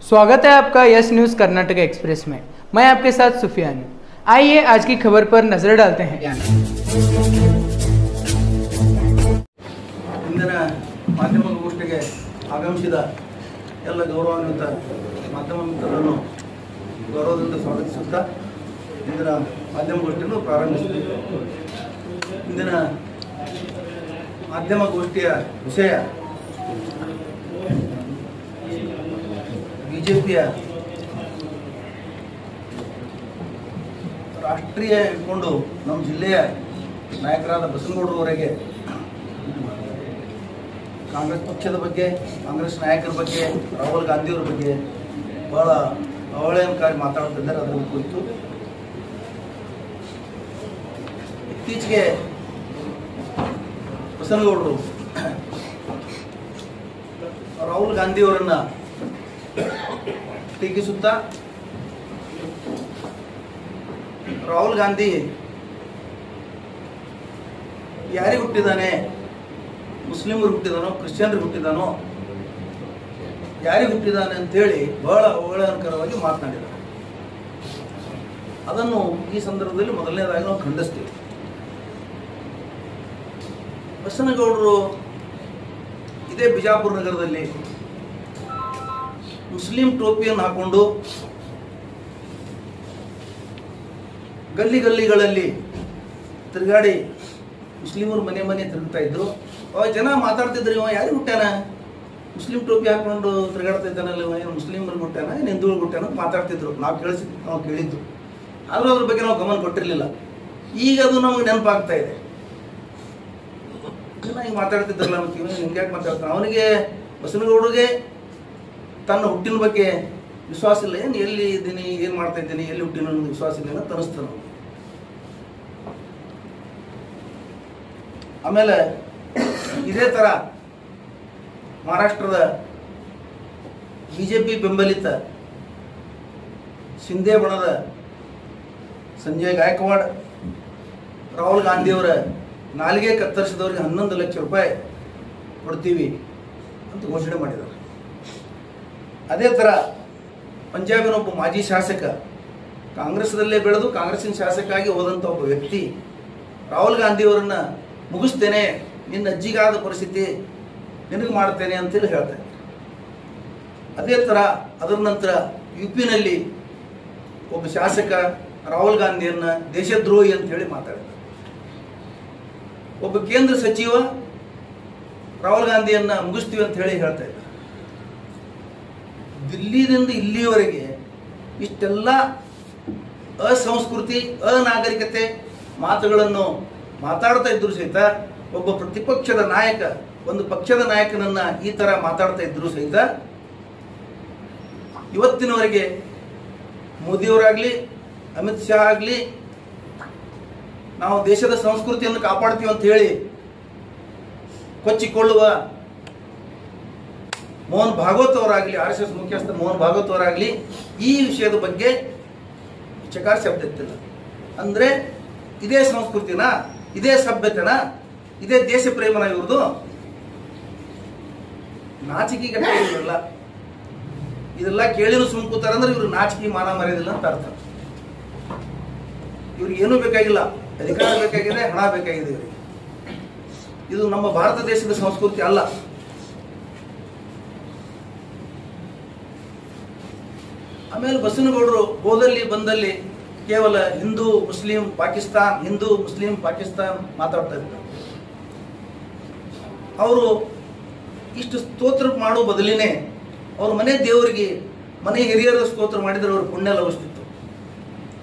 स्वागत है आपका यस न्यूज़ कर्नाटक एक्सप्रेस में। मैं आपके साथ सुफियान हूँ। आइए आज की खबर पर नजर डालते हैं। ಇಂದಿನ ಮಾಧ್ಯಮಗೋಷ್ಠಿಗೆ ಆಗಮಿಸಿದ ಎಲ್ಲ ಗೌರವಾನ್ವಿತ ಮಾಧ್ಯಮ ಮಿತ್ರರನ್ನು ಗೌರವದಿಂದ ಸ್ವಾಗತಿಸುತ್ತಾ ಇಂದಿನ ಮಾಧ್ಯಮಗೋಷ್ಠಿಯನ್ನು ಪ್ರಾರಂಭಿಸುತ್ತೇವೆ. ಇಂದಿನ ಮಾಧ್ಯಮಗೋಷ್ಠಿಯ ವಿಷಯ ಬಿಜೆಪಿಯ ರಾಷ್ಟ್ರೀಯ ಇಟ್ಕೊಂಡು ನಮ್ಮ ಜಿಲ್ಲೆಯ ನಾಯಕರಾದ ಬಸನಗೌಡರವರೆಗೆ ಕಾಂಗ್ರೆಸ್ ಪಕ್ಷದ ಬಗ್ಗೆ, ಕಾಂಗ್ರೆಸ್ ನಾಯಕರ ಬಗ್ಗೆ, ರಾಹುಲ್ ಗಾಂಧಿಯವರ ಬಗ್ಗೆ ಭಾಳ ಅವಹೇಳನಕಾರಿ ಮಾತಾಡ್ತಿದ್ದಾರೆ. ಅದರ ಕುರಿತು ಇತ್ತೀಚೆಗೆ ಬಸನಗೌಡರು ರಾಹುಲ್ ಗಾಂಧಿಯವರನ್ನು ಟೀಕಿಸುತ್ತಾ ರಾಹುಲ್ ಗಾಂಧಿ ಯಾರಿಗೆ ಹುಟ್ಟಿದಾನೆ, ಮುಸ್ಲಿಮರು ಹುಟ್ಟಿದಾನೋ, ಕ್ರಿಶ್ಚಿಯನ್ರಿಗೆ ಹುಟ್ಟಿದಾನೋ, ಯಾರಿಗೆ ಹುಟ್ಟಿದಾನೆ ಅಂತೇಳಿ ಬಹಳ ಅವಹೇಳನಕರವಾಗಿ ಮಾತನಾಡಿದ್ದಾರೆ. ಅದನ್ನು ಈ ಸಂದರ್ಭದಲ್ಲಿ ಮೊದಲನೇದಾಗಿ ನಾವು ಖಂಡಿಸ್ತೀವಿ. ಬಸನಗೌಡರು ಇದೇ ಬಿಜಾಪುರ ನಗರದಲ್ಲಿ ಮುಸ್ಲಿಂ ಟೋಪಿಯನ್ನು ಹಾಕೊಂಡು ಗಲ್ಲಿಗಳಲ್ಲಿ ತಿರುಗಾಡಿ ಮುಸ್ಲಿಮರು ಮನೆ ಮನೆ ತಿರುಗ್ತಾ ಇದ್ರು. ಅವಾಗ ಜನ ಮಾತಾಡ್ತಿದ್ರು, ಇವ ಯಾರಿಗೆ ಹುಟ್ಟ್ಯಾನ, ಮುಸ್ಲಿಂ ಟೋಪಿ ಹಾಕೊಂಡು ತಿರುಗಾಡ್ತಾ ಇದ್ದಾನಲ್ಲ, ಇವ ಏನು ಮುಸ್ಲಿಮರಿಗೆ ಹುಟ್ಟ್ಯಾನ, ಏನು ಹಿಂದೂಗಳಿಗೆ ಹುಟ್ಟ್ಯಾನ ಅಂತ ಮಾತಾಡ್ತಿದ್ರು. ನಾವು ಕೇಳಿದ್ದು, ಆದರೂ ಅದ್ರ ಬಗ್ಗೆ ನಾವು ಗಮನ ಕೊಟ್ಟಿರಲಿಲ್ಲ. ಈಗ ಅದು ನಮಗೆ ನೆನಪಾಗ್ತಾ ಇದೆ. ಜನ ಈಗ ಮಾತಾಡ್ತಿದ್ರಲ್ಲ, ಮತ್ತೆ ಇವ ಹಿಂಗೆ ಯಾಕೆ ಮಾತಾಡ್ತಾನೆ, ಅವನಿಗೆ ಬಸನಗೌಡರಿಗೆ ತನ್ನ ಹುಟ್ಟಿನ ಬಗ್ಗೆ ವಿಶ್ವಾಸ ಇಲ್ಲ, ಏನು ಎಲ್ಲಿ ಇದ್ದೀನಿ, ಏನು ಮಾಡ್ತಾ ಇದ್ದೀನಿ, ಎಲ್ಲಿ ಹುಟ್ಟಿನ ಅನ್ನೋದು ವಿಶ್ವಾಸ ಇಲ್ಲ ಅಂತ ಅನಿಸ್ತಾನೆ. ಆಮೇಲೆ ಇದೇ ಥರ ಮಹಾರಾಷ್ಟ್ರದ ಬಿಜೆಪಿ ಬೆಂಬಲಿತ ಶಿಂದೆ ಬಣದ ಸಂಜಯ್ ಗಾಯಕ್ವಾಡ್ ರಾಹುಲ್ ಗಾಂಧಿಯವರ ನಾಲಿಗೆ ಕತ್ತರಿಸಿದವರಿಗೆ 11 ಲಕ್ಷ ರೂಪಾಯಿ ಕೊಡ್ತೀವಿ ಅಂತ ಘೋಷಣೆ ಮಾಡಿದ್ದಾರೆ. ಅದೇ ಥರ ಪಂಜಾಬಿನ ಒಬ್ಬ ಮಾಜಿ ಶಾಸಕ, ಕಾಂಗ್ರೆಸ್ದಲ್ಲೇ ಬೆಳೆದು ಕಾಂಗ್ರೆಸ್ಸಿನ ಶಾಸಕ ಆಗಿ ಹೋದಂಥ ಒಬ್ಬ ವ್ಯಕ್ತಿ ರಾಹುಲ್ ಗಾಂಧಿಯವರನ್ನು ಮುಗಿಸ್ತೇನೆ, ನಿನ್ನ ಅಜ್ಜಿಗಾದ ಪರಿಸ್ಥಿತಿ ನಿನಗೆ ಮಾಡ್ತೇನೆ ಅಂತೇಳಿ ಹೇಳ್ತಾರೆ. ಅದೇ ಥರ ಅದರ ನಂತರ ಯುಪಿನಲ್ಲಿ ಒಬ್ಬ ಶಾಸಕ ರಾಹುಲ್ ಗಾಂಧಿಯನ್ನು ದೇಶದ್ರೋಹಿ ಅಂತ ಹೇಳಿ ಮಾತಾಡಿದ್ದಾರೆ. ಒಬ್ಬ ಕೇಂದ್ರ ಸಚಿವ ರಾಹುಲ್ ಗಾಂಧಿಯನ್ನು ಮುಗಿಸ್ತೀವಿ ಅಂತ ಹೇಳಿ ಹೇಳ್ತಾ ಇದ್ದಾರೆ. ದಿಲ್ಲಿಯಿಂದ ಇಲ್ಲಿಯವರೆಗೆ ಇಷ್ಟೆಲ್ಲ ಅಸಂಸ್ಕೃತಿ, ಅನಾಗರಿಕತೆ ಮಾತುಗಳನ್ನು ಮಾತಾಡ್ತಾ ಇದ್ರು ಸಹಿತ, ಒಬ್ಬ ಪ್ರತಿಪಕ್ಷದ ನಾಯಕ, ಒಂದು ಪಕ್ಷದ ನಾಯಕನನ್ನ ಈ ತರ ಮಾತಾಡ್ತಾ ಇದ್ರು ಸಹಿತ ಇವತ್ತಿನವರೆಗೆ ಮೋದಿಯವರಾಗ್ಲಿ, ಅಮಿತ್ ಶಾ ಆಗಲಿ, ನಾವು ದೇಶದ ಸಂಸ್ಕೃತಿಯನ್ನು ಕಾಪಾಡ್ತೀವಿ ಅಂತ ಹೇಳಿ ಕೊಚ್ಚಿಕೊಳ್ಳುವ ಮೋಹನ್ ಭಾಗವತ್ ಅವರಾಗಲಿ, RSS ಮುಖ್ಯಸ್ಥ ಮೋಹನ್ ಭಾಗವತ್ ಅವರಾಗಲಿ ಈ ವಿಷಯದ ಬಗ್ಗೆ ಚಕಾರ ಶಬ್ದ ಎತ್ತಿಲ್ಲ. ಅಂದರೆ ಇದೇ ಸಂಸ್ಕೃತಿನ, ಇದೇ ಸಭ್ಯತೆನ, ಇದೇ ದೇಶ ಪ್ರೇಮನ ಇವ್ರದು. ನಾಚಿಕೆ ಗಟ್ಟಿಲ್ಲ. ಇದೆಲ್ಲ ಕೇಳಿನೂ ಸುಮ್ಕೂತಾರೆ ಅಂದ್ರೆ ಇವ್ರು ನಾಚಿಕೆ ಮಾನ ಮರ್ಯಾದಿಲ್ಲ ಅಂತ ಅರ್ಥ. ಇವ್ರಿಗೆ ಏನೂ ಬೇಕಾಗಿಲ್ಲ, ಅಧಿಕಾರ ಬೇಕಾಗಿದೆ, ಹಣ ಬೇಕಾಗಿದೆ ಇವರಿಗೆ. ಇದು ನಮ್ಮ ಭಾರತ ದೇಶದ ಸಂಸ್ಕೃತಿ ಅಲ್ಲ. ಆಮೇಲೆ ಬಸನಗೌಡರು ಹೋದಲ್ಲಿ ಬಂದಲ್ಲಿ ಕೇವಲ ಹಿಂದೂ ಮುಸ್ಲಿಂ ಪಾಕಿಸ್ತಾನ್, ಹಿಂದೂ ಮುಸ್ಲಿಂ ಪಾಕಿಸ್ತಾನ್ ಮಾತಾಡ್ತಾ ಇದ್ದಾರೆ. ಅವರು ಇಷ್ಟು ಸ್ತೋತ್ರ ಮಾಡೋ ಬದಲಿನೇ ಅವ್ರ ಮನೆ ದೇವರಿಗೆ, ಮನೆ ಹಿರಿಯರ ಸ್ತೋತ್ರ ಮಾಡಿದರೆ ಅವ್ರ ಪುಣ್ಯ ಲಭಿಸ್ತಿತ್ತು.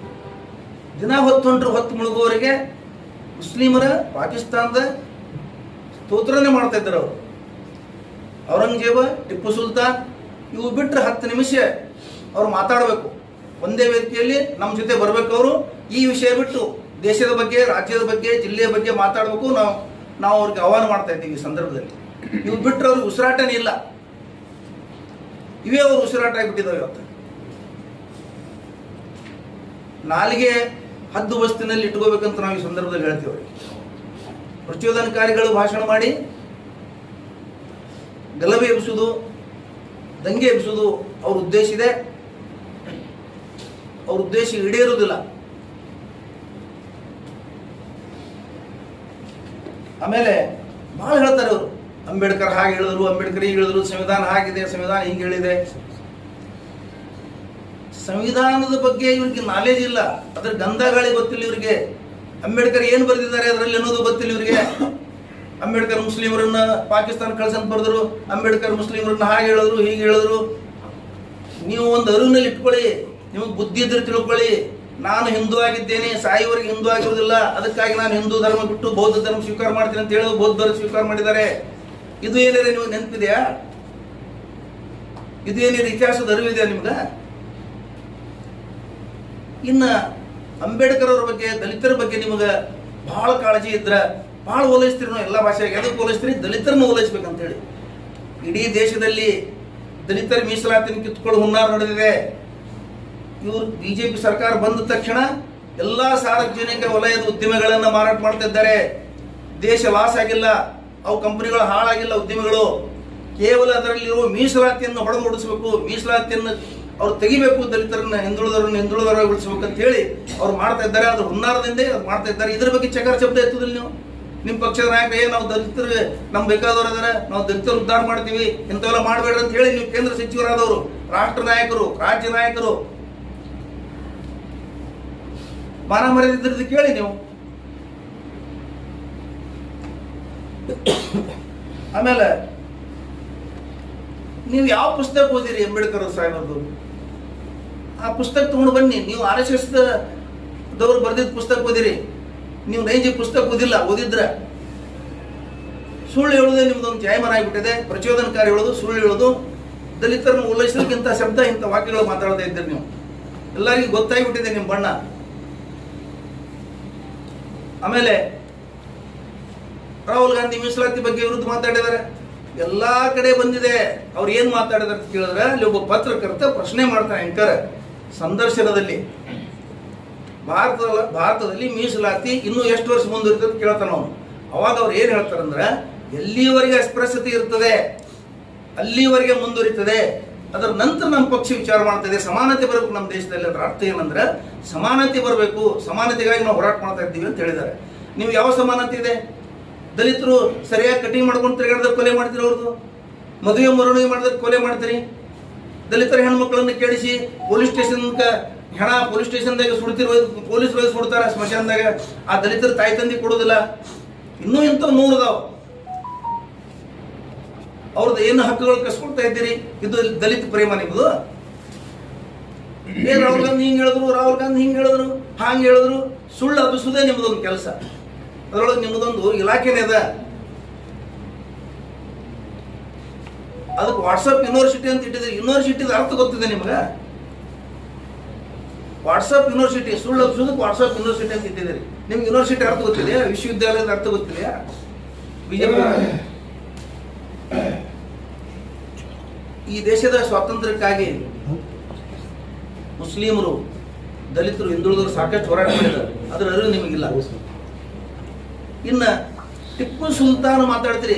ದಿನ ಹೊತ್ತು ಮುಳುಗುವವರೆಗೆ ಮುಸ್ಲಿಮರ, ಪಾಕಿಸ್ತಾನದ ಸ್ತೋತ್ರನೇ ಮಾಡ್ತಾ ಇದ್ದಾರೆ ಅವರು. ಔರಂಗಜೇಬ, ಟಿಪ್ಪು ಸುಲ್ತಾನ್ ಇವು ಬಿಟ್ಟರೆ 10 ನಿಮಿಷ ಅವ್ರು ಮಾತಾಡಬೇಕು. ಒಂದೇ ವೇದಿಕೆಯಲ್ಲಿ ನಮ್ಮ ಜೊತೆ ಬರಬೇಕು. ಅವರು ಈ ವಿಷಯ ಬಿಟ್ಟು ದೇಶದ ಬಗ್ಗೆ, ರಾಜ್ಯದ ಬಗ್ಗೆ, ಜಿಲ್ಲೆಯ ಬಗ್ಗೆ ಮಾತಾಡಬೇಕು. ನಾವು ಅವ್ರಿಗೆ ಆಹ್ವಾನ ಮಾಡ್ತಾ ಇದ್ದೀವಿ ಈ ಸಂದರ್ಭದಲ್ಲಿ. ಇವು ಬಿಟ್ಟರೆ ಅವ್ರಿಗೆ ಉಸಿರಾಟನೇ ಇಲ್ಲ. ಇವೇ ಅವ್ರು ಉಸಿರಾಟ ಆಗಿಬಿಟ್ಟಿದ್ದಾವೆ. ಇವತ್ತು ನಾಲಿಗೆ ಹದ್ದು ಬಸ್ತಿನಲ್ಲಿ ಇಟ್ಕೋಬೇಕಂತ ನಾವು ಈ ಸಂದರ್ಭದಲ್ಲಿ ಹೇಳ್ತೀವಿ. ಅವ್ರಿಗೆ ಪ್ರಚೋದನಕಾರಿಗಳು ಭಾಷಣ ಮಾಡಿ ಗಲಭೆ ಎಬ್ಬಿಸುವುದು, ದಂಗೆ ಎಬ್ಬಿಸೋದು ಅವ್ರ ಉದ್ದೇಶ ಇದೆ. ಅವ್ರ ಉದ್ದೇಶ ಈಡೇರುವುದಿಲ್ಲ. ಆಮೇಲೆ ಬಹಳ ಹೇಳ್ತಾರೆ ಅವರು, ಅಂಬೇಡ್ಕರ್ ಹಾಗೆ ಹೇಳಿದ್ರು, ಅಂಬೇಡ್ಕರ್ ಹೀಗೆ ಹೇಳಿದ್ರು, ಸಂವಿಧಾನ ಹಾಗಿದೆ, ಸಂವಿಧಾನ ಹೀಗೆ ಹೇಳಿದೆ. ಸಂವಿಧಾನದ ಬಗ್ಗೆ ಇವ್ರಿಗೆ ನಾಲೆಜ್ ಇಲ್ಲ, ಅದ್ರ ಗಂಧಗಾಳಿ ಗೊತ್ತಿಲ್ಲ ಇವರಿಗೆ. ಅಂಬೇಡ್ಕರ್ ಏನು ಬರೆದಿದ್ದಾರೆ ಅದರಲ್ಲಿ ಅನ್ನೋದು ಗೊತ್ತಿಲ್ಲ ಇವರಿಗೆ. ಅಂಬೇಡ್ಕರ್ ಮುಸ್ಲಿಮರನ್ನ ಪಾಕಿಸ್ತಾನ ಕಳ್ಸಂತ ಬರೆದ್ರು, ಅಂಬೇಡ್ಕರ್ ಮುಸ್ಲಿಮರನ್ನ ಹಾಗೆ ಹೇಳಿದ್ರು, ಹೀಗೆ ಹೇಳಿದ್ರು. ನೀವು ಒಂದು ಅರಿವಿನಲ್ಲಿ ಇಟ್ಕೊಳ್ಳಿ, ನಿಮಗೆ ಬುದ್ಧಿ ಇದ್ರೆ ತಿಳ್ಕೊಳ್ಳಿ. ನಾನು ಹಿಂದೂ ಆಗಿದ್ದೇನೆ, ಸಾಯಿವರೆಗೆ ಹಿಂದೂ ಆಗಿರುವುದಿಲ್ಲ, ಅದಕ್ಕಾಗಿ ನಾನು ಹಿಂದೂ ಧರ್ಮ ಬಿಟ್ಟು ಬೌದ್ಧ ಧರ್ಮ ಸ್ವೀಕಾರ ಮಾಡ್ತೀನಿ ಅಂತ ಹೇಳಿ ಬೌದ್ಧ ಧರ್ಮ ಸ್ವೀಕಾರ ಮಾಡಿದ್ದಾರೆ. ಇದು ಏನಿದೆ ನೀವು ನೆನಪಿದೆಯಾ? ಇದು ಏನಿದೆ ಇತಿಹಾಸದ ಅರಿವಿದೆಯಾ ನಿಮ್ಗೆ? ಇನ್ನ ಅಂಬೇಡ್ಕರ್ ಅವ್ರ ಬಗ್ಗೆ, ದಲಿತರ ಬಗ್ಗೆ ನಿಮಗೆ ಬಹಳ ಕಾಳಜಿ ಇದ್ರ ಬಹಳ ಓಲೈಸ್ತೀರಿ. ನಾವು ಎಲ್ಲ ಭಾಷೆಗೆ ಎದಕ್ಕೆ ಓಲೈಸ್ತೀರಿ? ದಲಿತರನ್ನ ಓಲೈಸ್ಬೇಕಂತ ಹೇಳಿ. ಇಡೀ ದೇಶದಲ್ಲಿ ದಲಿತರ ಮೀಸಲಾತಿನ ಕಿತ್ಕೊಳ್ಳೋ ಹುನ್ನಾರ ನಡೆದಿದೆ. ಇವರು ಬಿಜೆಪಿ ಸರ್ಕಾರ ಬಂದ ತಕ್ಷಣ ಎಲ್ಲಾ ಸಾರ್ವಜನಿಕ ವಲಯದ ಉದ್ಯಮಗಳನ್ನ ಮಾರಾಟ ಮಾಡ್ತಾ ಇದ್ದಾರೆ. ದೇಶ ಲಾಸ್ ಆಗಿಲ್ಲ, ಅವು ಕಂಪನಿಗಳು ಹಾಳಾಗಿಲ್ಲ. ಉದ್ಯಮಿಗಳು ಕೇವಲ ಅದರಲ್ಲಿರುವ ಮೀಸಲಾತಿಯನ್ನು ಹೊಡೆದು ಓಡಿಸಬೇಕು, ಮೀಸಲಾತಿಯನ್ನು ಅವ್ರು ತೆಗಿಬೇಕು, ದಲಿತರನ್ನ ಹಿಂದುಳಿದವರಗೊಳಿಸಬೇಕು ಅಂತ ಹೇಳಿ ಅವ್ರು ಮಾಡ್ತಾ ಇದ್ದಾರೆ. ಅದ್ರ ಹುನ್ನಾರದಿಂದ ಅವ್ರು ಮಾಡ್ತಾ ಇದ್ದಾರೆ. ಇದ್ರ ಬಗ್ಗೆ ಚಕಾರ ಶಬ್ದ ಎತ್ತುದಿಲ್ಲ ನೀವು. ನಿಮ್ಮ ಪಕ್ಷದ ನಾಯಕ ನಾವು ದಲಿತರು ನಮ್ಗೆ ಬೇಕಾದವರು ಅದಾರ, ನಾವು ದಲಿತರು ಉದ್ಧಾರ ಮಾಡ್ತೀವಿ, ಇಂಥವೆಲ್ಲ ಮಾಡಬೇಡ್ರಿ ಅಂತ ಹೇಳಿ ನೀವು ಕೇಂದ್ರ ಸಚಿವರಾದವರು, ರಾಷ್ಟ್ರ ನಾಯಕರು, ರಾಜ್ಯ ನಾಯಕರು ಮಾನ ಮರ್ಯಾದೆ ಕೇಳಿ ನೀವು. ಆಮೇಲೆ ನೀವು ಯಾವ ಪುಸ್ತಕ ಓದಿರಿ ಅಂಬೇಡ್ಕರ್ ಸಾಹೇಬರದು? ಆ ಪುಸ್ತಕ ತಗೊಂಡು ಬನ್ನಿ. ನೀವು RSS ದವರು ಬರೆದಿದ್ದ ಪುಸ್ತಕ ಓದಿರಿ. ನೀವು ನೈಜ ಪುಸ್ತಕ ಓದಿದ್ರ ಸುಳ್ಳು ಹೇಳೋದೇ ನಿಮ್ದೊಂದು ಜಾಯಮಾನ ಆಗಿಬಿಟ್ಟಿದೆ. ಪ್ರಚೋದನಕಾರಿ ಹೇಳೋದು, ಸುಳ್ಳು ಹೇಳೋದು, ದಲಿತರನ್ನು ಉಲ್ಲೈಸಲಿಕ್ಕೆ ಇಂಥ ಶಬ್ದ, ಇಂಥ ವಾಕ್ಯಗಳು ಮಾತಾಡದೇ ಇದ್ದೀರಿ ನೀವು. ಎಲ್ಲರಿಗೂ ಗೊತ್ತಾಗಿಬಿಟ್ಟಿದೆ ನಿಮ್ಮ ಬಣ್ಣ. ಆಮೇಲೆ ರಾಹುಲ್ ಗಾಂಧಿ ಮೀಸಲಾತಿ ಬಗ್ಗೆ ವಿರುದ್ಧ ಮಾತಾಡಿದ್ದಾರೆ. ಎಲ್ಲಾ ಕಡೆ ಬಂದಿದೆ. ಅವ್ರು ಏನ್ ಮಾತಾಡಿದಾರೆ ಅಂತ ಕೇಳಿದ್ರೆ, ಅಲ್ಲಿ ಒಬ್ಬ ಪತ್ರಕರ್ತ ಪ್ರಶ್ನೆ ಮಾಡ್ತಾನೆ ಆಂಕರ್ ಸಂದರ್ಶನದಲ್ಲಿ, ಭಾರತದಲ್ಲಿ ಮೀಸಲಾತಿ ಇನ್ನೂ ಎಷ್ಟು ವರ್ಷ ಮುಂದುವರಿತದೆ ಅಂತ ಕೇಳ್ತಾನ ಅವನು. ಅವಾಗ ಅವ್ರು ಏನ್ ಹೇಳ್ತಾರಂದ್ರೆ, ಎಲ್ಲಿವರೆಗೆ ಅಸ್ಪೃಶ್ಯತೆ ಇರ್ತದೆ ಅಲ್ಲಿವರೆಗೆ ಮುಂದುವರಿತದೆ, ಅದರ ನಂತರ ನಮ್ಮ ಪಕ್ಷ ವಿಚಾರ ಮಾಡ್ತದೆ, ಸಮಾನತೆ ಬರಬೇಕು ನಮ್ಮ ದೇಶದಲ್ಲಿ. ಅದರ ಅರ್ಥ ಏನಂದ್ರೆ, ಸಮಾನತೆ ಬರಬೇಕು, ಸಮಾನತೆಗಾಗಿ ನಾವು ಹೋರಾಟ ಮಾಡ್ತಾ ಇದ್ದೀವಿ ಅಂತ ಹೇಳಿದ್ದಾರೆ. ನೀವು ಯಾವ ಸಮಾನತೆ ಇದೆ? ದಲಿತರು ಸರಿಯಾಗಿ ಕಟಿಂಗ್ ಮಾಡ್ಕೊಂಡು ತಿರುಗಾಡಿದ್ರೆ ಕೊಲೆ ಮಾಡ್ತೀರಿ, ಅವ್ರದ್ದು ಮದುವೆ ಮರುಣಿಗೆ ಮಾಡಿದ್ರೆ ಕೊಲೆ ಮಾಡ್ತೀರಿ. ದಲಿತರ ಹೆಣ್ಮಕ್ಳನ್ನು ಕೇಳಿಸಿ ಪೊಲೀಸ್ ಸ್ಟೇಷನ್ ಹೆಣ ಪೊಲೀಸ್ ಸ್ಟೇಷನ್ದಾಗ ಸುಡ್ತಿರೋ, ಪೊಲೀಸರು ಸುಡ್ತಾರ ಸ್ಮಶಾನದಾಗ. ಆ ದಲಿತರ ತಾಯಿ ತಂದೆ ಕೊಡೋದಿಲ್ಲ. ಇನ್ನೂ ಇಂಥವು 100 ಅದಾವ. ಅವ್ರದ್ದು ಏನು ಹಕ್ಕುಗಳು ಕಸ್ಕೊಳ್ತಾ ಇದ್ದೀರಿ? ಇದು ದಲಿತ ಪ್ರೇಮ ನಿಮ್ಮದು? ಏನ್ ರಾಹುಲ್ ಗಾಂಧಿ ಹಿಂಗೆ ಹೇಳಿದ್ರು, ರಾಹುಲ್ ಗಾಂಧಿ ಹಿಂಗೆ ಹೇಳಿದ್ರು, ಹಾಂಗೆ ಹೇಳಿದ್ರು, ಸುಳ್ಳು ಹಬ್ಬಿಸುವುದೇ ನಿಮ್ಮದೊಂದು ಕೆಲಸ. ಅದರೊಳಗೆ ನಿಮ್ಮದೊಂದು ಇಲಾಖೆನೇ ಅದ. ಅದಕ್ಕೆ ವಾಟ್ಸಪ್ ಯೂನಿವರ್ಸಿಟಿ ಅಂತ ಇಟ್ಟಿದ್ದೀರಿ. ಯೂನಿವರ್ಸಿಟಿದ ಅರ್ಥ ಗೊತ್ತಿದೆ ನಿಮ್ಗೆ? ವಾಟ್ಸಪ್ ಯೂನಿವರ್ಸಿಟಿ, ಸುಳ್ಳು ಹಬ್ಬಿಸೋದಕ್ಕೆ ವಾಟ್ಸಪ್ ಯೂನಿವರ್ಸಿಟಿ ಅಂತ ಇಟ್ಟಿದ್ದೀರಿ. ನಿಮ್ಗೆ ಯೂನಿವರ್ಸಿಟಿ ಅರ್ಥ ಗೊತ್ತಿದೆಯಾ? ವಿಶ್ವವಿದ್ಯಾಲಯದ ಅರ್ಥ ಗೊತ್ತಿದೆಯಾ? ಬಿಜೆಪಿ ಈ ದೇಶದ ಸ್ವಾತಂತ್ರ್ಯಕ್ಕಾಗಿ ಮುಸ್ಲಿಮರು, ದಲಿತರು, ಹಿಂದುಳಿದವರು ಸಾಕಷ್ಟು ಹೋರಾಟ ಮಾಡಿದ್ದಾರೆ. ಅದರ ಅರಿವು ನಿಮಗಿಲ್ಲ. ಇನ್ನ ಟಿಪ್ಪು ಸುಲ್ತಾನ್ ಮಾತಾಡ್ತೀರಿ.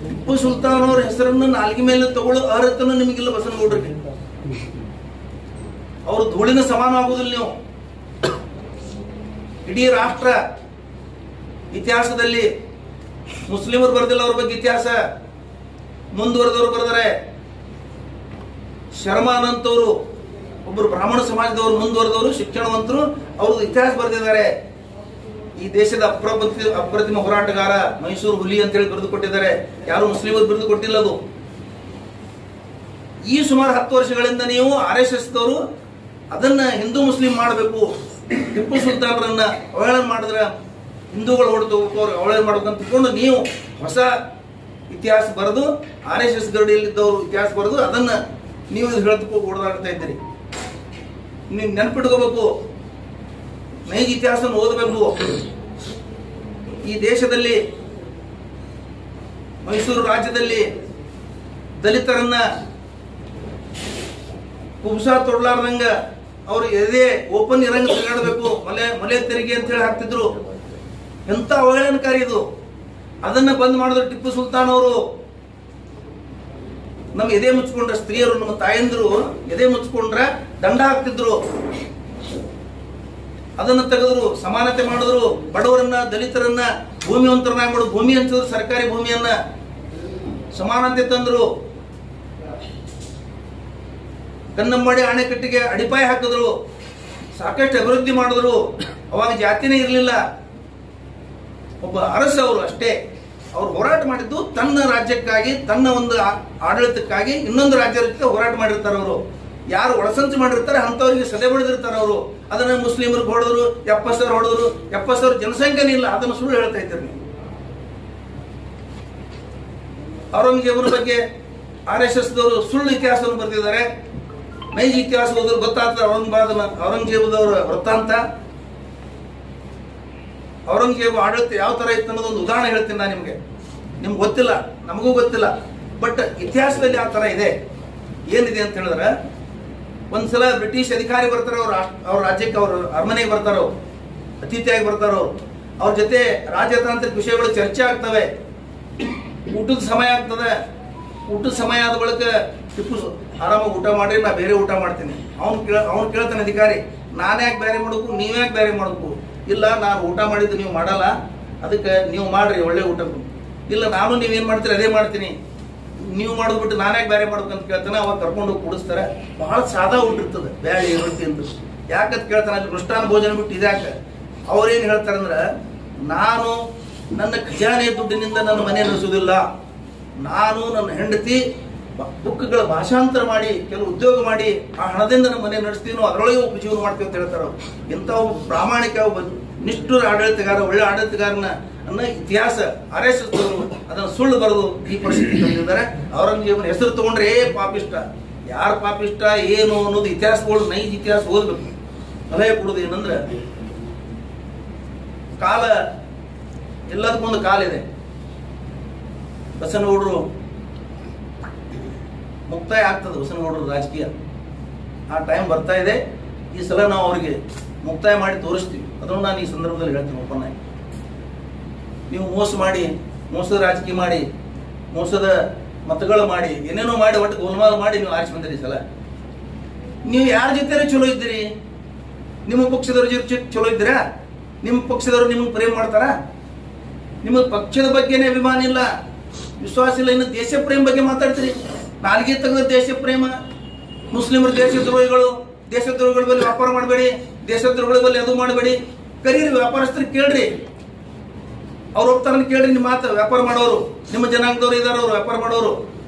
ಟಿಪ್ಪು ಸುಲ್ತಾನ್ ಅವರ ಹೆಸರನ್ನು ನಾಲ್ಗೆ ಮೇಲೆ ತಗೊಳ್ಳೋ ಅರ್ಹತೆನೂ ನಿಮಗಿಲ್ಲ ಬಸನಗೌಡರಿಗೆ. ಅವರು ಧೂಳಿನ ಸಮಾನ ಆಗುವುದಿಲ್ಲ ನೀವು. ಇಡೀ ರಾಷ್ಟ್ರ ಇತಿಹಾಸದಲ್ಲಿ ಮುಸ್ಲಿಮರು ಬರೆದಿಲ್ಲ ಅವ್ರ ಬಗ್ಗೆ ಇತಿಹಾಸ, ಮುಂದುವರೆದವರು ಬರೆದರೆ. ಶರ್ಮಾನ್ ಅಂತವರು ಒಬ್ಬರು ಬ್ರಾಹ್ಮಣ ಸಮಾಜದವರು, ಮುಂದುವರೆದವರು, ಶಿಕ್ಷಣವಂತರು, ಅವ್ರದ್ದು ಇತಿಹಾಸ ಬರೆದಿದ್ದಾರೆ. ಈ ದೇಶದ ಅಪ್ರತಿಮ ಹೋರಾಟಗಾರ, ಮೈಸೂರು ಹುಲಿ ಅಂತ ಹೇಳಿ ಬರೆದು ಕೊಟ್ಟಿದ್ದಾರೆ. ಯಾರು ಮುಸ್ಲಿಮರು ಬರೆದು ಕೊಟ್ಟಿಲ್ಲ ಅದು. ಈ ಸುಮಾರು 10 ವರ್ಷಗಳಿಂದ ನೀವು RSS ದವರು ಅದನ್ನ ಹಿಂದೂ ಮುಸ್ಲಿಂ ಮಾಡಬೇಕು, ಟಿಪ್ಪು ಸುಲ್ತಾನರನ್ನ ಅವಹೇಳನ ಮಾಡಿದ್ರೆ ಹಿಂದೂಗಳು ಹೊಡೆದು ಅವ್ರಿಗೆ ಅವಹೇಳನ ಮಾಡ್ಬೇಕಂತ ತಿಳ್ಕೊಂಡು ನೀವು ಹೊಸ ಇತಿಹಾಸ ಬರೆದು, RSS ಗರಡಿಯಲ್ಲಿದ್ದವರು ಇತಿಹಾಸ ಬರೆದು ಅದನ್ನ ನೀವು ಹೇಳ್ತಕ್ಕೂ ಓಡಾಡ್ತಾ ಇದ್ದೀರಿ. ನೀವು ನೆನಪಿಟ್ಕೋಬೇಕು, ನೈಜ ಇತಿಹಾಸ ಓದಬೇಕು. ಈ ದೇಶದಲ್ಲಿ, ಮೈಸೂರು ರಾಜ್ಯದಲ್ಲಿ ದಲಿತರನ್ನ ಕುಬ್ಸ ತೊಡಲಾರ್ದಂಗ ಅವರು ಎದೆ ಓಪನ್ ಇರಂಗ ತಿರುಗಾಡಬೇಕು, ಮಲೆ ತೆರಿಗೆ ಅಂತ ಹೇಳಿ ಹಾಕ್ತಿದ್ರು. ಎಂತ ಅವಹೇಳನಕಾರಿ ಇದು. ಅದನ್ನ ಬಂದ್ ಮಾಡಿದ್ರು ಟಿಪ್ಪು ಸುಲ್ತಾನ್ ಅವರು. ನಮ್ಮ ಎದೆ ಮುಚ್ಕೊಂಡ್ರೆ ಸ್ತ್ರೀಯರು, ನಮ್ಮ ತಾಯಂದಿರು ಎದೆ ಮುಚ್ಕೊಂಡ್ರೆ ದಂಡ ಹಾಕ್ತಿದ್ರು. ಅದನ್ನು ತೆಗೆದ್ರು, ಸಮಾನತೆ ಮಾಡಿದ್ರು, ಬಡವರನ್ನ ದಲಿತರನ್ನ ಭೂಮಿವಂತರನ್ನಾಗಿ ಮಾಡೋದು, ಭೂಮಿ ಹಂಚಿದ್ರು, ಸರ್ಕಾರಿ ಭೂಮಿಯನ್ನ ಸಮಾನತೆ ತಂದ್ರು. ಕನ್ನಂಬಾಡಿ ಅಣೆಕಟ್ಟಿಗೆ ಅಡಿಪಾಯ ಹಾಕಿದ್ರು, ಸಾಕಷ್ಟು ಅಭಿವೃದ್ಧಿ ಮಾಡಿದ್ರು. ಅವಾಗ ಜಾತಿನೇ ಇರಲಿಲ್ಲ, ಒಬ್ಬ ಅರಸ ಅವರು ಅಷ್ಟೇ. ಅವ್ರು ಹೋರಾಟ ಮಾಡಿದ್ದು ತನ್ನ ರಾಜ್ಯಕ್ಕಾಗಿ, ತನ್ನ ಒಂದು ಆಡಳಿತಕ್ಕಾಗಿ. ಇನ್ನೊಂದು ರಾಜ್ಯಕ್ಕೆ ಹೋರಾಟ ಮಾಡಿರ್ತಾರೆ ಅವರು. ಯಾರು ಒಳಸಂಚು ಮಾಡಿರ್ತಾರೆ ಅಂಥವ್ರಿಗೆ ಸದೆ ಹೊಡೆದಿರ್ತಾರೆ ಅವರು. ಅದನ್ನ ಮುಸ್ಲಿಮರಿಗೆ ಹೊಡೆದ್ರು, 70,000 ಹೊಡೆದ್ರು. 70,000 ಜನಸಂಖ್ಯೆನೇ ಇಲ್ಲ, ಅದನ್ನು ಸುಳ್ಳು ಹೇಳ್ತಾ ಇದ್ದೀರಿ ನೀವು. ಔರಂಗಜೇಬನ ಬಗ್ಗೆ RSS ದವರು ಸುಳ್ಳು ಇತಿಹಾಸವನ್ನು ಬರೆದಿದ್ದಾರೆ. ನೈಜ ಇತಿಹಾಸ ಹೋದ್ರೆ ಗೊತ್ತಾಗ್ತದೆ ಔರಂಗಜೇಬದವರ ವೃತ್ತಾಂತ. ಔರಂಗಜೇಬ ಆಡಳಿತ ಯಾವ ತರ ಇತ್ತು ಅನ್ನೋದೊಂದು ಉದಾಹರಣೆ ಹೇಳ್ತೀನಿ ನಾನು ನಿಮ್ಗೆ. ನಿಮ್ಗೆ ಗೊತ್ತಿಲ್ಲ, ನಮಗೂ ಗೊತ್ತಿಲ್ಲ, ಬಟ್ ಇತಿಹಾಸದಲ್ಲಿ ಆ ತರ ಇದೆ. ಏನಿದೆ ಅಂತ ಹೇಳಿದ್ರೆ, ಒಂದ್ಸಲ ಬ್ರಿಟಿಷ್ ಅಧಿಕಾರಿ ಬರ್ತಾರೆ, ಅವ್ರ ರಾಜ್ಯಕ್ಕೆ, ಅವ್ರ ಅರಮನೆಗೆ ಬರ್ತಾರೋ, ಅತಿಥಿಯಾಗಿ ಬರ್ತಾರೋ. ಅವ್ರ ಜೊತೆ ರಾಜತಾಂತ್ರಿಕ ವಿಷಯಗಳು ಚರ್ಚೆ ಆಗ್ತವೆ. ಊಟದ ಸಮಯ ಆಗ್ತದೆ. ಊಟದ ಸಮಯ ಆದ ಬಳಿಕ ಟಿಪ್ಪು ಆರಾಮಾಗಿ ಊಟ ಮಾಡ್ರಿ, ನಾ ಬೇರೆ ಊಟ ಮಾಡ್ತೀನಿ. ಅವ್ನು ಕೇಳ್ತಾನೆ ಅಧಿಕಾರಿ, ನಾನು ಯಾಕೆ ಬೇರೆ ಮಾಡಬೇಕು, ನೀವು ಯಾಕೆ ಬೇರೆ ಮಾಡಬೇಕು? ಇಲ್ಲ, ನಾನು ಊಟ ಮಾಡಿದ್ದು ನೀವು ಮಾಡಲ್ಲ, ಅದಕ್ಕೆ ನೀವು ಮಾಡ್ರಿ ಒಳ್ಳೆ ಊಟ. ಇಲ್ಲ, ನಾನು ನೀವೇನು ಮಾಡ್ತೀರಿ ಅದೇ ಮಾಡ್ತೀನಿ, ನೀವು ಮಾಡೋದ್ಬಿಟ್ಟು ನಾನು ಯಾಕೆ ಬೇರೆ ಮಾಡ್ಬೇಕು ಅಂತ ಕೇಳ್ತಾನೆ. ಅವಾಗ ಕರ್ಕೊಂಡು ಹೋಗಿ ಕೂಡಿಸ್ತಾರೆ. ಬಹಳ ಸಾದಾ ಊಟ ಇರ್ತದೆ, ಬ್ಯಾಳಿ ರೊಟ್ಟಿ ಅಂತ. ಯಾಕಂತ ಕೇಳ್ತಾನೆ, ಅಲ್ಲಿ ಮೃಷ್ಟಾನ್ನ ಭೋಜನ ಬಿಟ್ಟು ಇದ್ಯಾಕೆ? ಅವ್ರೇನು ಹೇಳ್ತಾರೆ ಅಂದ್ರೆ, ನಾನು ನನ್ನ ಖಜಾನೆ ದುಡ್ಡಿನಿಂದ ನನ್ನ ಮನೆ ನಡೆಸೋದಿಲ್ಲ, ನಾನು ನನ್ನ ಹೆಂಡತಿ ಬುಕ್ಗಳ ಭಾಷಾಂತರ ಮಾಡಿ ಕೆಲವು ಉದ್ಯೋಗ ಮಾಡಿ ಆ ಹಣದಿಂದ ನಮ್ಮ ಮನೆ ನಡೆಸ್ತೀನೋ, ಅದರೊಳಗೆ ಉಪಜೀವನ ಮಾಡ್ತೀವಿ ಅಂತ ಹೇಳ್ತಾರೆ ಅವ್ರು. ಇಂಥ ಒಬ್ಬ ಪ್ರಾಮಾಣಿಕ, ಒಬ್ಬ ನಿಷ್ಠುರ ಆಡಳಿತಗಾರ, ಒಳ್ಳೆ ಆಡಳಿತಗಾರನ ಅನ್ನೋ ಇತಿಹಾಸ RSS ಅದನ್ನು ಸುಳ್ಳು ಬರೆದು ಈ ಪರಿಸ್ಥಿತಿ ತಂದಿದ್ದಾರೆ. ಔರಂಗಜೇಬನ ಹೆಸರು ತಗೊಂಡ್ರೆ ಪಾಪಿಷ್ಟ, ಯಾರು ಪಾಪಿಷ್ಟ ಏನು ಅನ್ನೋದು ಇತಿಹಾಸಗಳು, ನೈಜ ಇತಿಹಾಸ ಓದ್ಬೇಕು. ಸಲಹೆ ಕೊಡೋದು ಏನಂದ್ರೆ, ಕಾಲ ಎಲ್ಲದಕ್ಕೊಂದು ಕಾಲಿದೆ. ಬಸನಗೌಡರು ಮುಕ್ತಾಯ ಆಗ್ತದೆ, ಬಸನಗೌಡರು ರಾಜಕೀಯ ಆ ಟೈಮ್ ಬರ್ತಾ ಇದೆ. ಈ ಸಲ ನಾವು ಅವರಿಗೆ ಮುಕ್ತಾಯ ಮಾಡಿ ತೋರಿಸ್ತೀವಿ. ಅದನ್ನು ನಾನು ಈ ಸಂದರ್ಭದಲ್ಲಿ ಹೇಳ್ತೀನಿ ಓಪನ್ ಆಗಿ. ನೀವು ಮೋಸ ಮಾಡಿ, ಮೋಸದ ರಾಜಕೀಯ ಮಾಡಿ, ಮೋಸದ ಮತಗಳು ಮಾಡಿ, ಏನೇನೋ ಮಾಡಿ, ಒಟ್ಟು ಗೋಲ್ಮಾಲ್ ಮಾಡಿ ನೀವು ಆರಿಸಿ ಬಂದಿರಿ. ಸಲ ನೀವು ಯಾರ ಜೊತೆ ಚಲೋ ಇದ್ದೀರಿ? ನಿಮ್ಮ ಪಕ್ಷದವ್ರ ಜೊತೆ ಚಲೋ ಇದ್ದೀರಾ? ನಿಮ್ಮ ಪಕ್ಷದವರು ನಿಮಗೆ ಪ್ರೇಮ ಮಾಡ್ತಾರ? ನಿಮ್ಮ ಪಕ್ಷದ ಬಗ್ಗೆನೇ ಅಭಿಮಾನ ಇಲ್ಲ, ವಿಶ್ವಾಸ ಇಲ್ಲ, ಇನ್ನು ದೇಶ ಪ್ರೇಮ ಬಗ್ಗೆ ಮಾತಾಡ್ತೀರಿ. ನಾಲ್ಗೆ ತೆಗೆದ ದೇಶ ಪ್ರೇಮ. ಮುಸ್ಲಿಮರು ದೇಶದ್ರೋಹಿಗಳು, ದೇಶದ್ರೋಹಿಗಳ ಬಳಿ ವ್ಯಾಪಾರ ಮಾಡಬೇಡಿ, ದೇಶದ್ರೋಹಿಗಳ ಬಳಿ ಅದು ಮಾಡಬೇಡಿ. ಕರೀರಿ, ವ್ಯಾಪಾರಸ್ಥರಿಗೆ ಕೇಳ್ರಿ, ಅವ್ರು ಹೋಗ್ತಾರನ್ನ ಕೇಳ್ರಿ. ನಿಮ್ಮ ಮಾತು ವ್ಯಾಪಾರ ಮಾಡೋರು, ನಿಮ್ಮ ಜನಾಂಗದವ್ರು ಇದಾರ, ಅವ್ರು ವ್ಯಾಪಾರ ಮಾಡೋರು,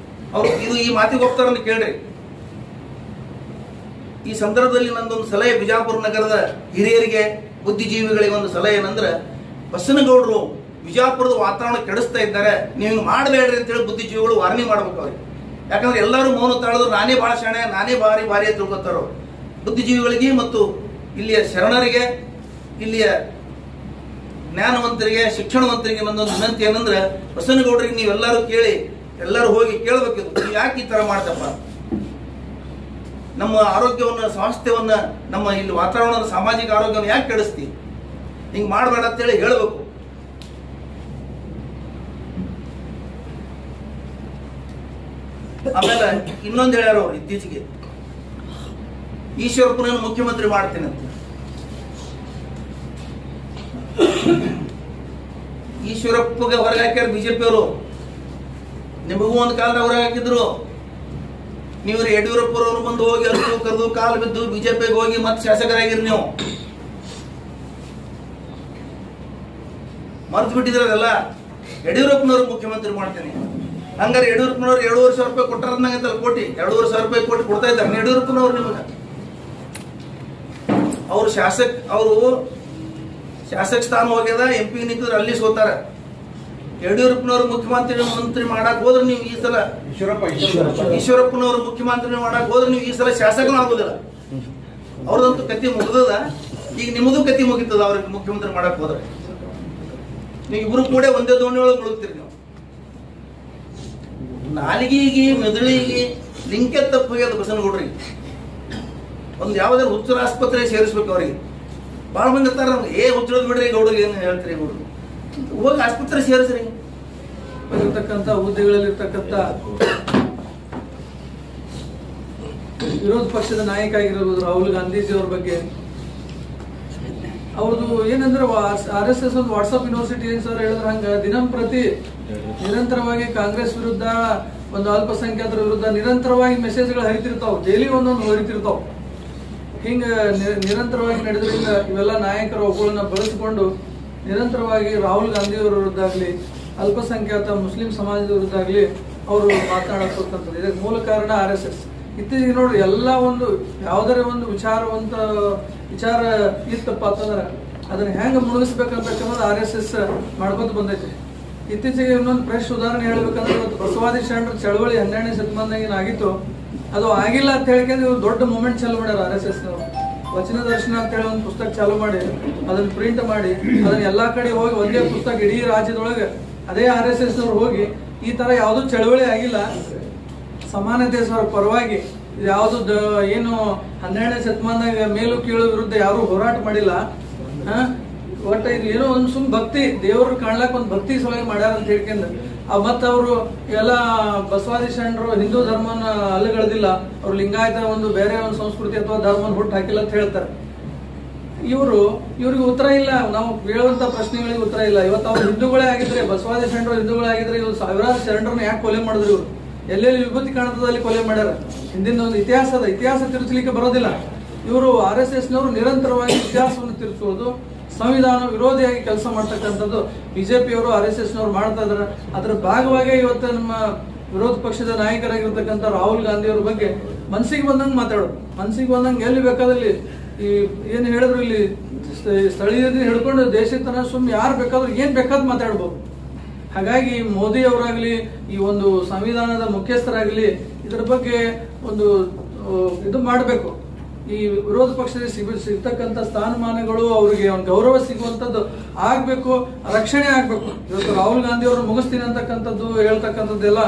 ಅವ್ರು ಈ ಮಾತಿಗೆ ಹೋಗ್ತಾರನ್ನ ಕೇಳ್ರಿ. ಈ ಸಂದರ್ಭದಲ್ಲಿ ನಂದೊಂದು ಸಲಹೆ ಬಿಜಾಪುರ ನಗರದ ಹಿರಿಯರಿಗೆ, ಬುದ್ಧಿಜೀವಿಗಳಿಗೆ ಒಂದು ಸಲಹೆ ಏನಂದ್ರೆ, ಬಸನಗೌಡರು ಬಿಜಾಪುರದ ವಾತಾವರಣ ಕೆಡಿಸ್ತಾ ಇದ್ದಾರೆ, ನೀವು ಮಾಡಬೇಡ್ರಿ ಅಂತ ಹೇಳಿ ಬುದ್ಧಿಜೀವಿಗಳು ವಾರ್ನಿಂಗ್ ಮಾಡ್ಬೇಕು ಅವ್ರಿಗೆ. ಯಾಕಂದ್ರೆ ಎಲ್ಲರೂ ಮೌನ ತಾಳದ್ರು, ನಾನೇ ಭಾಳ ಶಾಣೆ, ನಾನೇ ಭಾರಿ ತಿಳ್ಕೊತಾರೋ. ಬುದ್ಧಿಜೀವಿಗಳಿಗೆ ಮತ್ತು ಇಲ್ಲಿಯ ಶರಣರಿಗೆ, ಇಲ್ಲಿಯ ಜ್ಞಾನವಂತರಿಗೆ, ಶಿಕ್ಷಣವಂತರಿಗೆ ನನ್ನೊಂದು ವಿನಂತಿ ಏನಂದ್ರೆ, ಬಸನಗೌಡರಿಗೆ ನೀವೆಲ್ಲರೂ ಕೇಳಿ, ಎಲ್ಲರೂ ಹೋಗಿ ಕೇಳಬೇಕಿತ್ತು, ನೀವು ಯಾಕೆ ಈ ತರ ಮಾಡ್ತಪ್ಪ? ನಮ್ಮ ಆರೋಗ್ಯವನ್ನ, ಸ್ವಾಸ್ಥ್ಯವನ್ನ, ನಮ್ಮ ಇಲ್ಲಿ ವಾತಾವರಣದ ಸಾಮಾಜಿಕ ಆರೋಗ್ಯವನ್ನು ಯಾಕೆ ಕೆಡಿಸ್ತಿ? ಹಿಂಗೆ ಮಾಡಬೇಡ ಅಂತೇಳಿ ಹೇಳಬೇಕು. ಆಮೇಲೆ ಇನ್ನೊಂದು ಹೇಳ್ಯಾರ ಅವ್ರು ಇತ್ತೀಚೆಗೆ, ಈಶ್ವರಪ್ಪನನ್ನು ಮುಖ್ಯಮಂತ್ರಿ ಮಾಡ್ತೇನೆ ಅಂತ. ಈಶ್ವರಪ್ಪಗೆ ಹೊರಗೆ ಹಾಕ್ಯಾರ ಬಿಜೆಪಿಯವರು. ನಿಮಗೂ ಒಂದು ಕಾಲದ ಹೊರಗೆ ಹಾಕಿದ್ರು. ನೀವು ಯಡಿಯೂರಪ್ಪರವ್ರು ಬಂದು ಹೋಗಿ ಅರ್ದು ಕರೆದು ಕಾಲು ಬಿದ್ದು ಬಿಜೆಪಿಗೆ ಹೋಗಿ ಮತ್ತೆ ಶಾಸಕರಾಗಿರಿ. ನೀವು ಮರ್ತು ಬಿಟ್ಟಿದ್ರಲ್ಲ, ಯಡಿಯೂರಪ್ಪನವ್ರು ಮುಖ್ಯಮಂತ್ರಿ ಮಾಡ್ತೇನೆ. ಹಂಗಾರೆ ಯಡಿಯೂರಪ್ಪನವ್ರು 7,500 ರೂಪಾಯಿ ಕೊಟ್ಟಾರಂತಲ್ಲ, ಕೋಟಿ 7,500 ರೂಪಾಯಿ ಕೋಟಿ ಕೊಡ್ತಾ ಇದ್ದಾರೆ ಯಡಿಯೂರಪ್ಪನವ್ರು ನಿಮಗೆ. ಅವರು ಶಾಸಕ ಸ್ಥಾನ ಹೋಗ್ಯದ, MP ನಿಂತಿದ್ರೆ ಅಲ್ಲಿ ಸೋತಾರ. ಯಡಿಯೂರಪ್ಪನವ್ರು ಮುಖ್ಯಮಂತ್ರಿ ಮಾಡಕ್ ಹೋದ್ರೆ ನೀವು ಈ ಸಲ, ಈಶ್ವರಪ್ಪನವ್ರು ಮುಖ್ಯಮಂತ್ರಿ ಮಾಡಕ್ ಹೋದ್ರೆ ನೀವು ಈ ಸಲ ಶಾಸಕನೂ ಆಗೋದಿಲ್ಲ. ಅವ್ರದಂತೂ ಕತ್ತಿ ಮುಗಿದದ. ಈಗ ನಿಮ್ಮದು ಕತ್ತಿ ಮುಗಿತದ ಅವ್ರಿಗೆ ಮುಖ್ಯಮಂತ್ರಿ ಮಾಡಕ್ ಹೋದ್ರೆ. ನೀವು ಇಬ್ರು ಕೂಡ ಒಂದೇ ದೋಣಿ ಒಳಗೆ ಮುಳುಗ್ತೀರಿ. ನೀವು ನಾಲಿಗೆಗೆ ಮೆದುಳಿಗೆ ಲಿಂಕೆ ತಪ್ಪು ಹೋಗ್ಯದ ಬಸನಗೌಡ್ರಿಗೆ. ಒಂದು ಯಾವ್ದಾದ್ರು ಹುಚ್ಚರ ಆಸ್ಪತ್ರೆಗೆ ಸೇರಿಸ್ಬೇಕು ಅವ್ರಿಗೆ. ಭಾಳ ಮಂದಿ ಇರ್ತಾರ, ನಮ್ಗೆ ಹುಚ್ಚರದ್ ಬಿಡ್ರಿ ಗೌಡ್ರಿಗೆ ಏನು ಹೇಳ್ತೀರಿ, ಗೌಡ್ರು ಹೋಗಿ ಆಸ್ಪತ್ರೆ ಸೇರಿಸ್ರಿ. ಇರ್ತಕ್ಕಂಥ ಹುದ್ದೆಗಳಲ್ಲಿ ಇರ್ತಕ್ಕಂಥ ವಿರೋಧ ಪಕ್ಷದ ನಾಯಕ ಆಗಿರ್ಬೋದು ರಾಹುಲ್ ಗಾಂಧೀಜಿ ಅವ್ರ ಬಗ್ಗೆ ಅವ್ರದ್ದು ಏನಂದ್ರೆ RSS ಒಂದು ವಾಟ್ಸಪ್ ಯೂನಿವರ್ಸಿಟಿ ಸರ್ ಹೇಳಿದ್ರೆ ಹಂಗ ದಿನಂಪ್ರತಿ ನಿರಂತರವಾಗಿ ಕಾಂಗ್ರೆಸ್ ವಿರುದ್ಧ ಒಂದು ಅಲ್ಪಸಂಖ್ಯಾತರ ವಿರುದ್ಧ ನಿರಂತರವಾಗಿ ಮೆಸೇಜ್ಗಳು ಹರಿತಿರ್ತಾವ, ಡೈಲಿ ಒಂದೊಂದು ಹರಿತಿರ್ತಾವ. ಹಿಂಗ ನಿರಂತರವಾಗಿ ನಡೆದ್ರಿಂದ ಇವೆಲ್ಲ ನಾಯಕರ ಒಬ್ಬಳನ್ನ ಬಳಸಿಕೊಂಡು ನಿರಂತರವಾಗಿ ರಾಹುಲ್ ಗಾಂಧಿ ಅವರ ವಿರುದ್ಧಾಗ್ಲಿ ಅಲ್ಪಸಂಖ್ಯಾತ ಮುಸ್ಲಿಂ ಸಮಾಜದ ವಿರುದ್ಧಾಗ್ಲಿ ಅವರು ಮಾತನಾಡತಕ್ಕಂಥದ್ದು. ಇದಕ್ಕೆ ಮೂಲ ಕಾರಣ RSS. ಇತ್ತೀಚೆಗೆ ನೋಡ್ರಿ ಎಲ್ಲ ಒಂದು ಯಾವುದರ ಒಂದು ವಿಚಾರ ಇತ್ತಪ್ಪ ಅಂತಂದ್ರೆ ಅದನ್ನ ಹೆಂಗ ಮುಳುಗಿಸ್ಬೇಕಂತಕ್ಕಂಥದ್ದು RSS ಮಾಡ್ಕೊತ ಬಂದೈತಿ. ಇತ್ತೀಚೆಗೆ ಇನ್ನೊಂದು ಫ್ರೆಶ್ ಉದಾಹರಣೆ ಹೇಳ್ಬೇಕಂದ್ರೆ ಇವತ್ತು ಬಸವಾದಿ ಶರಣರ ಚಳವಳಿ 12ನೇ ಶತಮಾನದಾಗ ಏನಾಗಿತ್ತು ಅದು ಆಗಿಲ್ಲ ಅಂತ ಹೇಳ್ಕೊಂಡು ಇವ್ರು ದೊಡ್ಡ ಮೂವ್ಮೆಂಟ್ ಚಾಲೂ ಮಾಡ್ಯಾರ RSS ನವರು. ವಚನ ದರ್ಶನ ಅಂತ ಹೇಳಿ ಒಂದು ಪುಸ್ತಕ ಚಾಲೂ ಮಾಡಿ ಅದನ್ನ ಪ್ರಿಂಟ್ ಮಾಡಿ ಅದನ್ನ ಎಲ್ಲಾ ಕಡೆ ಹೋಗಿ ಒಂದೇ ಪುಸ್ತಕ ಇಡೀ ರಾಜ್ಯದೊಳಗೆ ಅದೇ RSS ನವ್ರು ಹೋಗಿ ಈ ತರ ಯಾವ್ದು ಚಳವಳಿ ಆಗಿಲ್ಲ, ಸಮಾನತೆ ಪರವಾಗಿ ಯಾವುದು ಏನು 12ನೇ ಶತಮಾನದಾಗ ಮೇಲು ಕೀಳು ವಿರುದ್ಧ ಯಾರು ಹೋರಾಟ ಮಾಡಿಲ್ಲ, ಒಟ್ಟ ಇದು ಏನೋ ಒಂದು ಸುಮ್ ಭಕ್ತಿ ದೇವ್ರ ಕಾಣ್ಲಾಕ ಒಂದು ಭಕ್ತಿ ಸಲುವಾಗಿ ಮಾಡ್ಯಾರ ಅಂತ ಹೇಳ್ಕೊಂಡು ಮತ್ತ ಅವರು ಎಲ್ಲ ಬಸವಾದಿ ಶರಣರು ಹಿಂದೂ ಧರ್ಮನ ಅಲ್ಲಗಳೆದಿಲ್ಲ, ಅವ್ರು ಲಿಂಗಾಯತ ಒಂದು ಬೇರೆ ಒಂದು ಸಂಸ್ಕೃತಿ ಅಥವಾ ಧರ್ಮನ ಹುಟ್ಟು ಹಾಕಿಲ್ಲ ಅಂತ ಹೇಳ್ತಾರೆ. ಇವ್ರಿಗೆ ಉತ್ತರ ಇಲ್ಲ, ನಾವು ಕೇಳುವಂತ ಪ್ರಶ್ನೆಗಳಿಗೆ ಉತ್ತರ ಇಲ್ಲ. ಇವತ್ತು ಅವ್ರು ಹಿಂದೂಗಳೇ ಆಗಿದ್ರೆ, ಬಸವಾದಿ ಶರಣರು ಹಿಂದೂಗಳೇ ಆಗಿದ್ರೆ ಇವ್ರು ಸಾವಿರಾರು ಶರಣರನ್ನ ಯಾಕೆ ಕೊಲೆ ಮಾಡಿದ್ರು? ಇವ್ರು ಎಲ್ಲೆಲ್ಲಿ ವಿಭೂತಿ ಕಾಣತದಲ್ಲಿ ಕೊಲೆ ಮಾಡ್ಯಾರ. ಹಿಂದಿನ ಒಂದು ಇತಿಹಾಸ ತಿರುಚಲಿಕ್ಕೆ ಬರೋದಿಲ್ಲ. ಇವರು RSS ನವರು ನಿರಂತರವಾಗಿ ಇತಿಹಾಸವನ್ನು ತಿರುಚುವುದು, ಸಂವಿಧಾನ ವಿರೋಧಿಯಾಗಿ ಕೆಲಸ ಮಾಡ್ತಕ್ಕಂಥದ್ದು BJP ಅವರು RSS ನವರು ಮಾಡ್ತಾ ಇದಾರೆ. ಅದರ ಭಾಗವಾಗಿ ಇವತ್ತು ನಮ್ಮ ವಿರೋಧ ಪಕ್ಷದ ನಾಯಕರಾಗಿರ್ತಕ್ಕಂಥ ರಾಹುಲ್ ಗಾಂಧಿ ಅವ್ರ ಬಗ್ಗೆ ಮನ್ಸಿಗೆ ಬಂದಂಗೆ ಮಾತಾಡೋದು, ಮನ್ಸಿಗೆ ಬಂದಂಗೆ ಎಲ್ಲಿ ಬೇಕಾದಲ್ಲಿ ಈ ಏನು ಹೇಳಿದ್ರು ಇಲ್ಲಿ ಸ್ಥಳೀಯರನ್ನ ಹಿಡ್ಕೊಂಡು ದೇಶದ ತನ ಸುಮ್ಮನೆ ಯಾರು ಬೇಕಾದ್ರೂ ಏನ್ ಬೇಕಾದ್ರೂ ಮಾತಾಡ್ಬೋದು. ಹಾಗಾಗಿ ಮೋದಿ ಅವರಾಗ್ಲಿ ಈ ಒಂದು ಸಂವಿಧಾನದ ಮುಖ್ಯಸ್ಥರಾಗ್ಲಿ ಇದರ ಬಗ್ಗೆ ಒಂದು ಇದು ಮಾಡಬೇಕು. ಈ ವಿರೋಧ ಪಕ್ಷದಲ್ಲಿ ಸಿಗ್ತಕ್ಕಂಥ ಸ್ಥಾನಮಾನಗಳು ಅವರಿಗೆ ಒಂದು ಗೌರವ ಸಿಗುವಂತದ್ದು ಆಗ್ಬೇಕು, ರಕ್ಷಣೆ ಆಗ್ಬೇಕು. ಇವತ್ತು ರಾಹುಲ್ ಗಾಂಧಿ ಅವರು ಮುಗಿಸ್ತೀನಿ ಅಂತಕ್ಕಂಥದ್ದು ಹೇಳ್ತಕ್ಕಂಥದ್ದೆಲ್ಲ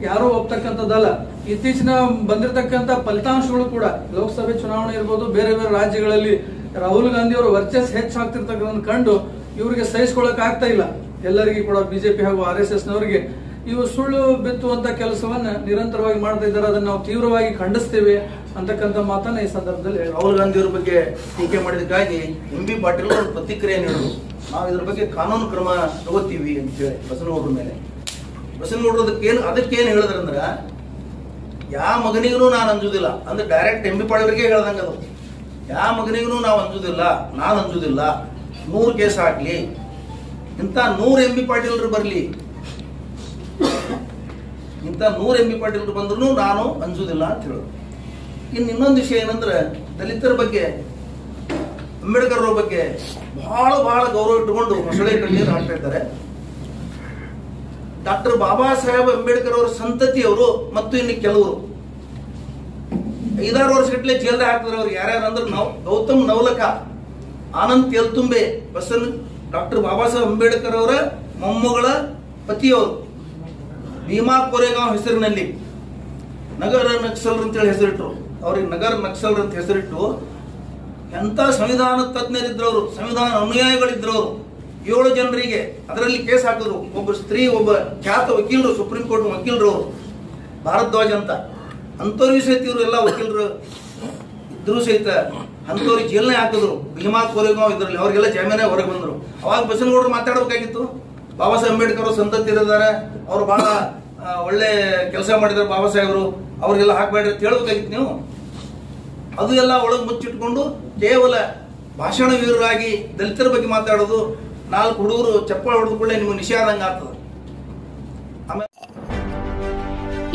ಯಾರು ಒಪ್ತಕ್ಕಂಥದ್ದಲ್ಲ. ಇತ್ತೀಚಿನ ಬಂದಿರತಕ್ಕಂಥ ಫಲಿತಾಂಶಗಳು ಕೂಡ ಲೋಕಸಭೆ ಚುನಾವಣೆ ಇರ್ಬೋದು, ಬೇರೆ ಬೇರೆ ರಾಜ್ಯಗಳಲ್ಲಿ ರಾಹುಲ್ ಗಾಂಧಿ ಅವರು ವರ್ಚಸ್ ಹೆಚ್ಚಾಗ್ತಿರ್ತಕ್ಕಂಥ ಕಂಡು ಇವರಿಗೆ ಸಹಿಸ್ಕೊಳಕ್ ಆಗ್ತಾ ಇಲ್ಲ. ಎಲ್ಲರಿಗೂ ಕೂಡ BJP ಹಾಗೂ RSS ನವರಿಗೆ ಇವು ಸುಳ್ಳು ಬಿತ್ತುವಂತ ಕೆಲಸವನ್ನ ನಿರಂತರವಾಗಿ ಮಾಡ್ತಾ ಇದ್ದಾರೆ. ಅದನ್ನ ನಾವು ತೀವ್ರವಾಗಿ ಖಂಡಿಸ್ತೇವೆ ಅಂತಕ್ಕಂಥ ಮಾತನ್ನ ಈ ಸಂದರ್ಭದಲ್ಲಿ ರಾಹುಲ್ ಗಾಂಧಿ ಅವರ ಬಗ್ಗೆ ಟೀಕೆ ಮಾಡಿದಕ್ಕಾಗಿ MB ಪಾಟೀಲ್ ಅವರು ಪ್ರತಿಕ್ರಿಯೆ ನೀಡಿದ್ರು. ನಾವು ಇದ್ರ ಬಗ್ಗೆ ಕಾನೂನು ಕ್ರಮ ತಗೋತೀವಿ ಅಂತ ಹೇಳಿ ಬಸನಗೌಡರ ಮೇಲೆ. ಬಸನಗೌಡರು ಅದಕ್ಕೇನು ಹೇಳಿದ್ರಂದ್ರ ಯಾವ ಮಗನಿಗೂ ನಾನು ಅಂಜುದಿಲ್ಲ ಅಂದ್ರೆ ಡೈರೆಕ್ಟ್ MB ಪಾಟೀಲ್ರಿಗೆ ಹೇಳ್ದಂಗ ಅದು. ಯಾವ ಮಗನಿಗೂ ನಾವು ಅಂಜುದಿಲ್ಲ, ನಾನು ಅಂಜುದಿಲ್ಲ, 100 ಕೇಸ್ ಹಾಕ್ಲಿ, ಇಂಥ 100 MB ಪಾಟೀಲ್ರು ಬರ್ಲಿ, ಇಂಥ 100 MB ಪಾಟೀಲ್ರು ಬಂದ್ರು ನಾನು ಅಂಜುದಿಲ್ಲ ಅಂತ ಹೇಳೋದು. ಇನ್ನೊಂದು ವಿಷಯ ಏನಂದ್ರೆ ದಲಿತರ ಬಗ್ಗೆ, ಅಂಬೇಡ್ಕರ್ ಅವ್ರ ಬಗ್ಗೆ ಬಹಳ ಬಹಳ ಗೌರವ ಇಟ್ಟುಕೊಂಡು ಮೊಸಳೆ ಕಣ್ಣೀರು ಹಾಕ್ತಾ ಇದ್ದಾರೆ. ಡಾಕ್ಟರ್ ಬಾಬಾ ಸಾಹೇಬ್ ಅಂಬೇಡ್ಕರ್ ಅವರ ಸಂತತಿಯವರು ಮತ್ತು ಇನ್ನು ಕೆಲವರು 5-6 ವರ್ಷಗಟ್ಟಲೆ ಜೈಲ್ದಾಗ ಹಾಕ್ತಾರೆ. ಅವ್ರು ಯಾರ್ಯಾರು ಅಂದ್ರೆ ಗೌತಮ್ ನವಲಖ, ಆನಂದ್ ತೆಲ್ತುಂಬೆ, ಡಾಕ್ಟರ್ ಬಾಬಾ ಸಾಹೇಬ್ ಅಂಬೇಡ್ಕರ್ ಅವರ ಮೊಮ್ಮಗಳ ಪತಿಯವರು, ಭೀಮಾ ಕೋರೆಗಾಂವ್ ಹೆಸರಿನಲ್ಲಿ ನಗರ ನಕ್ಸಲರ್ ಅಂತೇಳಿ ಹೆಸರಿಟ್ರು. ಅವ್ರಿಗೆ ನಗರ ನಕ್ಸಲರ್ ಅಂತ ಹೆಸರಿಟ್ಟು ಎಂತ ಸಂವಿಧಾನ ತಜ್ಞರಿದ್ರವರು, ಸಂವಿಧಾನ ಅನುಯಾಯಿಗಳಿದ್ರವರು 7 ಜನರಿಗೆ ಅದರಲ್ಲಿ ಕೇಸ್ ಹಾಕಿದ್ರು. ಒಬ್ಬ ಸ್ತ್ರೀ, ಒಬ್ಬ ಖ್ಯಾತ ವಕೀಲರು, ಸುಪ್ರೀಂ ಕೋರ್ಟ್ ವಕೀಲರು ಅವರು, ಭಾರದ್ವಾಜ್ ಅಂತ. ಅಂಥವ್ರಿಗೆ ಸಹಿತ ಇವರು ಎಲ್ಲ ವಕೀಲರು ಇದ್ರು ಸಹಿತ ಅಂಥವ್ರಿಗೆ ಜೈಲ್ನೇ ಹಾಕಿದ್ರು. ಭೀಮಾ ಕೋರೆಗಾಂವ್ ಇದ್ರಲ್ಲಿ ಅವ್ರಿಗೆಲ್ಲ ಜಾಮೀನ ಹೊರಗೆ ಬಂದ್ರು. ಅವಾಗ ಬಸನಗೌಡರು ಮಾತಾಡಬೇಕಾಗಿತ್ತು. ಬಾಬಾ ಸಾಹೇಬ್ ಅಂಬೇಡ್ಕರ್ ಅವರು ಸಂತತಿ ಇರಿದ್ದಾರೆ, ಅವ್ರು ಬಹಳ ಒಳ್ಳೆ ಕೆಲಸ ಮಾಡಿದ್ದಾರೆ ಬಾಬಾ ಸಾಹೇಬರು, ಅವ್ರಿಗೆಲ್ಲ ಹಾಕ್ಬೇಡ್ರಿ ಅಂತ ಹೇಳ್ಬೇಕಾಗಿತ್ತು ನೀವು. ಅದು ಎಲ್ಲ ಒಳಗೆ ಮುಚ್ಚಿಟ್ಕೊಂಡು ಕೇವಲ ಭಾಷಣ ವೀರರಾಗಿ ದಲಿತರ ಬಗ್ಗೆ ಮಾತಾಡೋದು, 4 ಹುಡುಗರು ಚಪ್ಪಾಳೆ ಹೊಡೆದುಕೊಳ್ಳೆ ನಿಮಗೆ ನಿಷೇಧಂಗ ಆಗ್ತದೆ.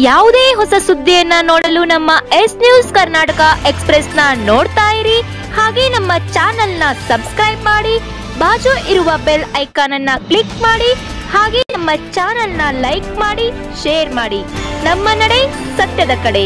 ಯಾವುದೇ ಹೊಸ ಸುದ್ದಿಯನ್ನ ನೋಡಲು ನಮ್ಮ ಎಸ್ ನ್ಯೂಸ್ ಕರ್ನಾಟಕ ಎಕ್ಸ್‌ಪ್ರೆಸ್ ನ ನೋಡ್ತಾ ಇರಿ. ಹಾಗೆ ನಮ್ಮ ಚಾನೆಲ್ ನ ಸಬ್ಸ್ಕ್ರೈಬ್ ಮಾಡಿ, ಬಾಜು ಇರುವ ಬೆಲ್ ಐಕಾನ್ ಅನ್ನ ಕ್ಲಿಕ್ ಮಾಡಿ. ಹಾಗೆ ನಮ್ಮ ಚಾನೆಲ್ ನ ಲೈಕ್ ಮಾಡಿ, ಶೇರ್ ಮಾಡಿ. ನಮ್ಮ ನಡೆ ಸತ್ಯದ ಕಡೆ.